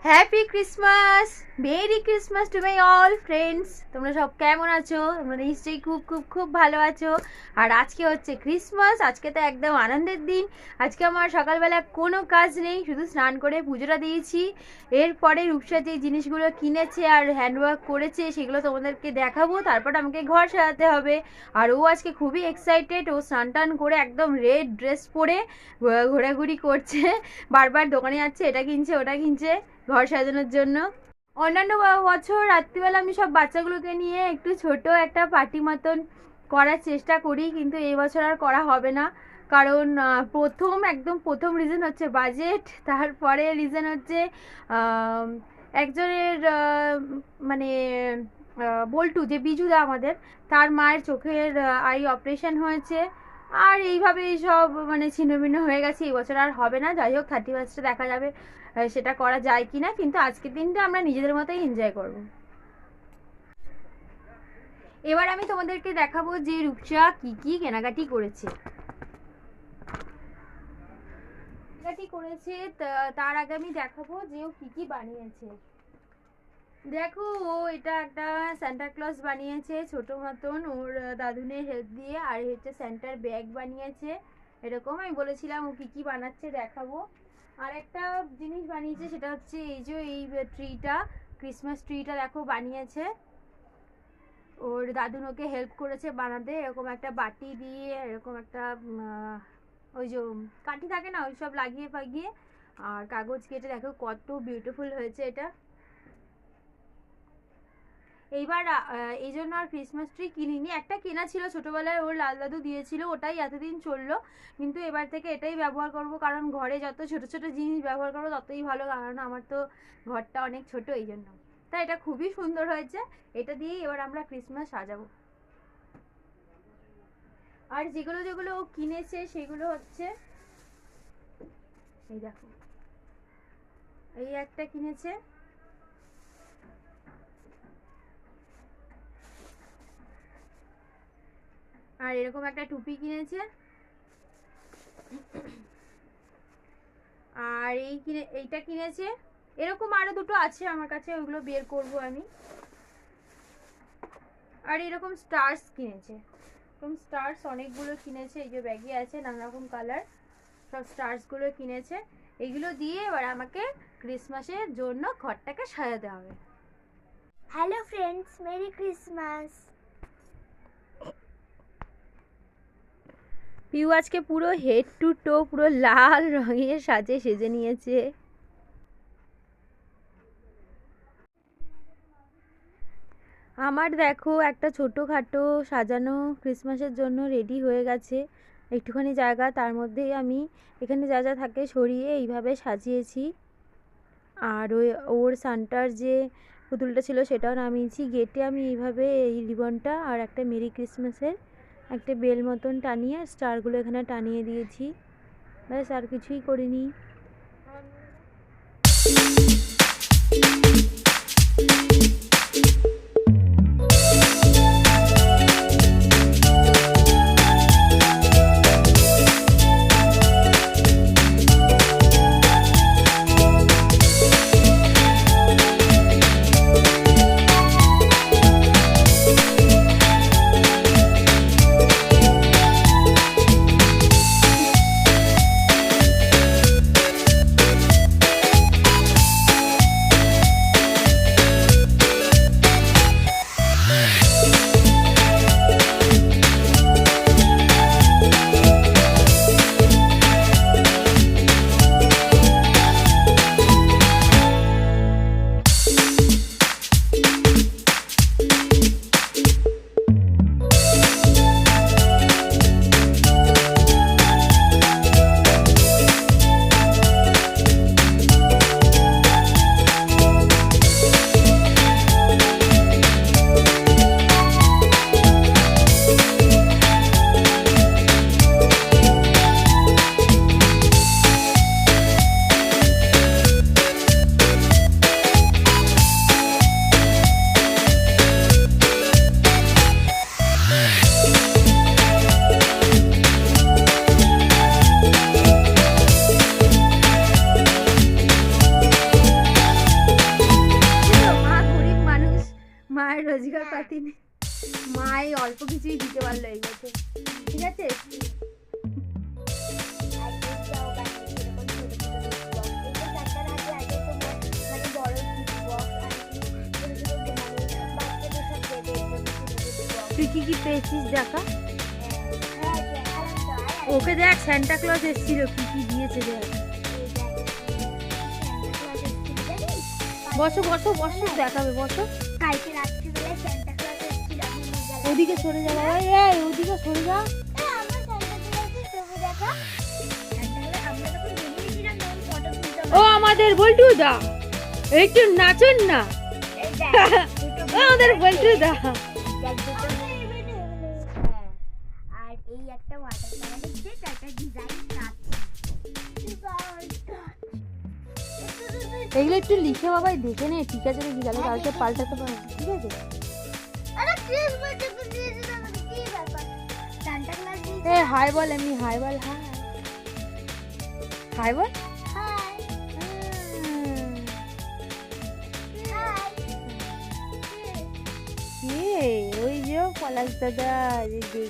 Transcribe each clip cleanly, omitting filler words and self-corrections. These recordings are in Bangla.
Happy Christmas, merry Christmas to my all friends. তোমরা সব কেমন আছো? তোমরা নিশ্চয়ই খুব খুব খুব ভালো আছো। আর আজকে হচ্ছে ক্রিসমাস, আজকে তো একদম আনন্দের দিন। আজকে আমার সকালবেলা কোনো কাজ নেই, শুধু স্নান করে পুজোটা দিয়েছি। এরপরে রূপসা যে জিনিসগুলো কিনেছে আর হ্যান্ডওয়ার্ক করেছে সেগুলো তোমাদেরকে দেখাবো। তারপর আমাকে ঘর সাজাতে হবে। আর ও আজকে খুবই এক্সাইটেড, ও স্নান টান করে একদম রেড ড্রেস পরে ঘোরাঘুরি করছে, বারবার দোকানে যাচ্ছে, এটা কিনছে ওটা কিনছে ঘর সাজানোর জন্য। অন্যান্য বছর রাত্রিবেলা আমি সব বাচ্চাগুলোকে নিয়ে একটু ছোট একটা পার্টি মতন করার চেষ্টা করি, কিন্তু এই বছর আর করা হবে না। কারণ একদম প্রথম রিজন হচ্ছে বাজেট, তারপরে রিজন হচ্ছে একজনের মানে বল্টু যে বিজুদা আমাদের, তার মায়ের চোখের আই অপারেশন হয়েছে। আর এইভাবেই সব মানে ছিন্নভিন্ন হয়ে গেছে, এই বছর আর হবে না। যাই হোক 31st দেখা যাবে সেটা করা যায় কিনা, কিন্তু আজকের দিনটা আমরা নিজেদের মতোই এনজয় করব। এবার আমি তোমাদেরকে দেখাবো যে রূপসা কি কি কেনাকাটি করেছে। তার আগে আমি দেখাবো যে ও কি কি বানিয়েছে। দেখো, ও এটা একটা স্যান্টা ক্লজ বানিয়েছে ছোট মতন, ওর দাদুনের হেল্প দিয়ে। আর হচ্ছে স্যান্টার ব্যাগ বানিয়েছে এরকম। আমি বলেছিলাম ও কি কি বানাচ্ছে দেখাবো। আর একটা জিনিস বানিয়েছে, সেটা হচ্ছে এই যে এই ট্রিটা, ক্রিসমাস ট্রিটা দেখো বানিয়েছে। ওর দাদুন ওকে হেল্প করেছে বানাতে। এরকম একটা বাটি দিয়ে এরকম একটা ওই যে কাঠি থাকে না, ওই সব লাগিয়ে ফাগিয়ে আর কাগজ কেটে দেখো কত বিউটিফুল হয়েছে এটা। এইবার এই জন্য আর ক্রিসমাস ট্রি কিনিনি। একটা কেনা ছিল ছোটোবেলায়, ওর লাল দাদু দিয়েছিল, ওটাই এতদিন চললো। কিন্তু এবার থেকে এটাই ব্যবহার করব, কারণ ঘরে যত ছোট ছোট জিনিস ব্যবহার করবো ততই ভালো। কারণ আমার তো ঘরটা অনেক ছোট, এই জন্য। তাই এটা খুবই সুন্দর হয়েছে, এটা দিয়েই এবার আমরা ক্রিসমাস সাজাবো। আর যেগুলো যেগুলো ও কিনেছে সেগুলো হচ্ছে এই দেখো, এই একটা কিনেছে, আর এরকম একটা টুপি কিনেছে, আর এইটা কিনেছে। এরকম আরো দুটো আছে আমার কাছে, ওইগুলো বের করব আমি। আর এরকম স্টার্স কিনেছে, এরকম স্টার্স অনেকগুলো কিনেছে, এই যে ব্যাগে আছে নানা রকম কালার, সব স্টার্স গুলো কিনেছে। এগুলো দিয়ে এবার আমাকে ক্রিসমাসের জন্য ঘরটাকে সাজাতে হবে। Hello friends, merry Christmas. Piu আজকে পুরো হেড টু টো পুরো লাল রঙের সাজে সেজে নিয়েছে। আমার দেখো একটা ছোটোখাটো সাজানো ক্রিসমাসের জন্য রেডি হয়ে গেছে। একটুখানি জায়গা, তার মধ্যেই আমি এখানে যা যা থাকে সরিয়ে এইভাবে সাজিয়েছি। আর ওর সান্টার যে পুতুলটা ছিল সেটাও নামিয়েছি। গেটে আমি এইভাবে এই রিবনটা আর একটা মেরি ক্রিসমাসের একটা বেল মতন টানিয়ে স্টারগুলো এখানে টানিয়ে দিয়েছি। ব্যাস, আর কিছুই করিনি। রোজগার পাতি নেই, মাই অল্প কিছুই দিতে পারলো এই বছর। ঠিক আছে, তুই কি কি পেয়েছিস দেখা? ওকে দেখ, সান্টা ক্লজ এসেছিল, কি কি দিয়েছে দেখ। বসো বসো বসো, দেখাবে, বসো। কালকে রাত্রিবেলায় সান্টা ক্লজ এসেছিল। ওদিকে সরে যাও, এই ওদিকে সরে যাও। ও আমাদের বল্টু দা, একটু নাচুন না। আমাদের বল্টু দা। আর এই একটা ওয়াটার কালার হচ্ছে, একটা ডিজাইন এগুলো একটু লিখে বাবাই দেখে নে, ঠিক আছে নাকি, তাহলে কালকে পাল্টাতে পারবো। ঠিক আছে, এ হাই বল, এমনি হাই বল, হাই হাই বল। ওই যে পলাশ দাদা দেখছে।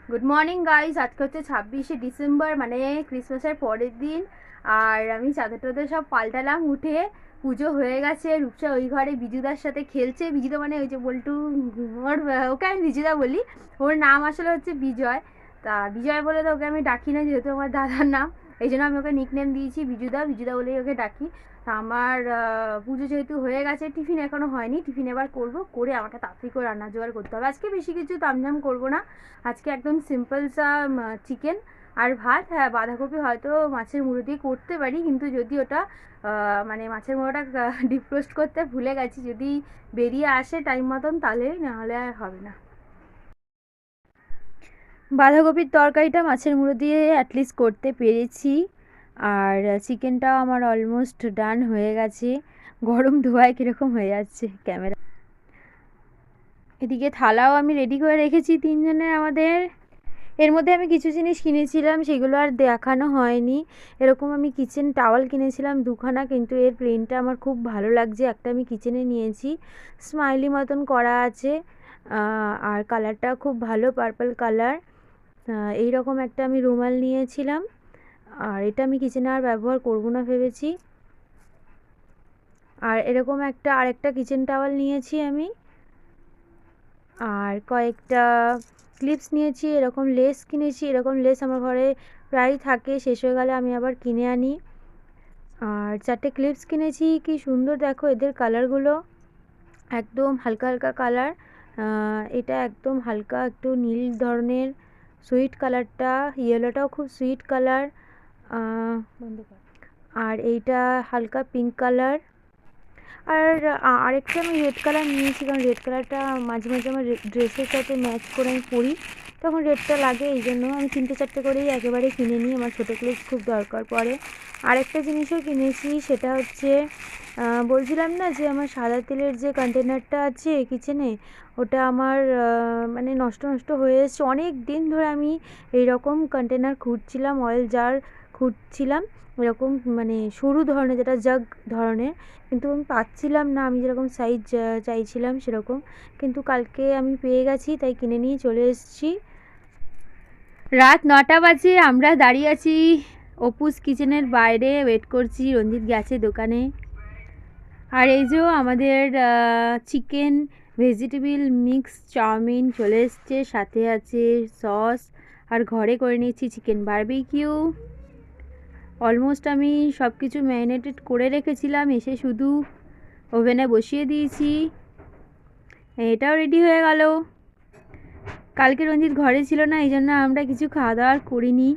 গুড মর্নিং গাইজ, আজকে হচ্ছে 26শে ডিসেম্বর, মানে ক্রিসমাসের পরের দিন। আর আমি চাদর টাদর সব পাল্টালাম, উঠে পুজো হয়ে গেছে। রূপসা ওই ঘরে বিজুদার সাথে খেলছে। বিজুদা মানে ওই যে বল্টু, ওর ওকে আমি বিজুদা বলি, ওর নাম আসলে হচ্ছে বিজয়। তা বিজয় বলে তো ওকে আমি ডাকি না, যেহেতু আমার দাদার নাম, এই জন্য আমি ওকে নিকনেম দিয়েছি বিজুদা, বিজুদা বলেই ওকে ডাকি। তা আমার পুজো যেহেতু হয়ে গেছে, টিফিন এখনও হয়নি, টিফিন এবার করবো, করে আমাকে তাড়াতাড়ি করে রান্না জোগাড় করতে হবে। আজকে বেশি কিছু তামঝাম করবো না, আজকে একদম সিম্পল সা চিকেন আর ভাত। হ্যাঁ, বাঁধাকপি হয়তো মাছের মুড়ো দিয়ে করতে পারি, কিন্তু যদি ওটা মানে মাছের মুড়োটা ডিপ রোস্ট করতে ভুলে গেছি, যদি বেরিয়ে আসে টাইম মতন তাহলে, নাহলে আর হবে না। বাঁধাকপির তরকারিটা মাছের মুড়ো দিয়ে অ্যাটলিস্ট করতে পেরেছি, আর চিকেনটাও আমার অলমোস্ট ডান হয়ে গেছে। গরম ধোয়ায় কীরকম হয়ে যাচ্ছে ক্যামেরা। এদিকে থালাও আমি রেডি করে রেখেছি তিনজনের আমাদের। এর মধ্যে আমি কিছু জিনিস কিনেছিলাম, সেগুলো আর দেখানো হয়নি। এরকম আমি কিচেন টাওয়াল কিনেছিলাম দুখানা, কিন্তু এর প্রিন্টটা আমার খুব ভালো লাগছে। একটা আমি কিচেনে নিয়েছি, স্মাইলি মতন করা আছে, আর কালারটা খুব ভালো, পার্পল কালার। এইরকম একটা আমি রুমাল নিয়েছিলাম, আর এটা আমি কিচেনে আর ব্যবহার করব না ভেবেছি। আর এরকম আরেকটা কিচেন টাওয়াল নিয়েছি আমি, আর কয়েকটা ক্লিপস নিয়েছি, এরকম লেস কিনেছি। এরকম লেস আমার ঘরে প্রায় থাকে, শেষ হয়ে গেলে আমি আবার কিনে আনি। আর 4টে ক্লিপস কিনেছি, কি সুন্দর দেখো এদের কালারগুলো, একদম হালকা হালকা কালার। এটা একদম হালকা একটু নীল ধরনের সুইট কালারটা, ইয়েলোটাও খুব সুইট কালার, আর এইটা হালকা পিঙ্ক কালার। আর আরেকটা আমি রেড কালার নিয়েছি, কারণ রেড কালারটা মাঝে মাঝে আমার ড্রেসের সাথে ম্যাচ করে আমি পরি, তখন রেডটা লাগে, এই জন্য আমি 3টে-4টে করেই একেবারে কিনে নিই, আমার ছোটো ক্লিপস খুব দরকার পড়ে। আরেকটা জিনিসও কিনেছি, সেটা হচ্ছে বলছিলাম না যে আমার সাদা তেলের যে কন্টেনারটা আছে কিচেনে, ওটা আমার মানে নষ্ট হয়ে এসছে। অনেক দিন ধরে আমি এইরকম কন্টেনার খুঁজছিলাম, অয়েল জার খুঁজছিলাম, এরকম মানে সরু ধরনের, যেটা জাগ ধরনের, কিন্তু আমি পাচ্ছিলাম না আমি যেরকম সাইজ চাইছিলাম সেরকম। কিন্তু কালকে আমি পেয়ে গেছি, তাই কিনে নিয়ে চলে এসেছি। রাত 9টা বাজে, আমরা দাঁড়িয়ে আছি অপুস কিচেনের বাইরে, ওয়েট করছি। রঞ্জিত গেছে দোকানে। আর এই যে আমাদের চিকেন ভেজিটেবল মিক্স চাউমিন চলে এসছে, সাথে আছে সস, আর ঘরে করে নিয়েছি চিকেন বারবিকিউ। অলমোস্ট আমি সব কিছু ম্যারিনেটেড করে রেখেছিলাম, এসে শুধু ওভেনে বসিয়ে দিয়েছি, এটাও রেডি হয়ে গেল। কালকে রঞ্জিত ঘরে ছিল না, এই জন্য আমরা কিছু খাওয়া দাওয়া করিনি।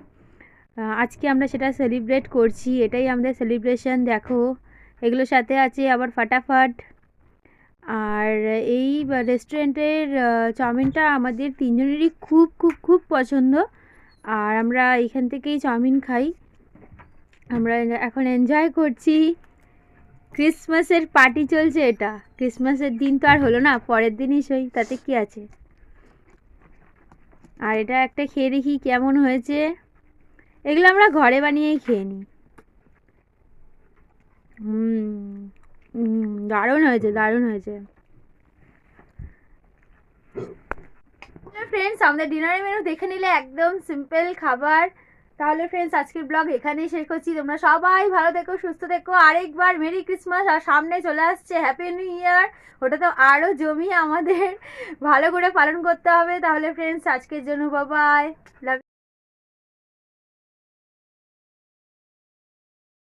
আজকে আমরা সেটা সেলিব্রেট করছি, এটাই আমাদের সেলিব্রেশন। দেখো এগুলোর সাথে আছে আবার ফাটাফাট, আর এই রেস্টুরেন্টের চাউমিনটা আমাদের তিনজনেরই খুব খুব খুব পছন্দ। আর আমরা এখান থেকেই চাউমিন খাই। আমরা এখন এনজয় করছি। ক্রিসমাসের পার্টি চলছে, এটা ক্রিসমাসের দিন তো আর হলো না, পরের দিনই সই, তাতে কি আছে। আর এটা একটা খেয়ে দেখি কেমন হয়েছে। এগুলো আমরা ঘরে বানিয়েই খেয়ে নিই। দারুণ হয়েছে, দারুণ হয়েছে। ফ্রেন্ডস, আমাদের ডিনারের মেনু দেখে নিলে, একদম সিম্পল খাবার। তাহলে ফ্রেন্ডস, আজকের ব্লগ এখানেই শেষ করছি। তোমরা সবাই ভালো থেকো, সুস্থ থেকো। আরেকবার মেরি ক্রিসমাস। আর সামনে চলে আসছে হ্যাপি নিউ ইয়ার, ওটা তো আরও জমিয়ে আমাদের ভালো করে পালন করতে হবে। তাহলে ফ্রেন্ডস, আজকের জন্য বাই বাই, লাভ।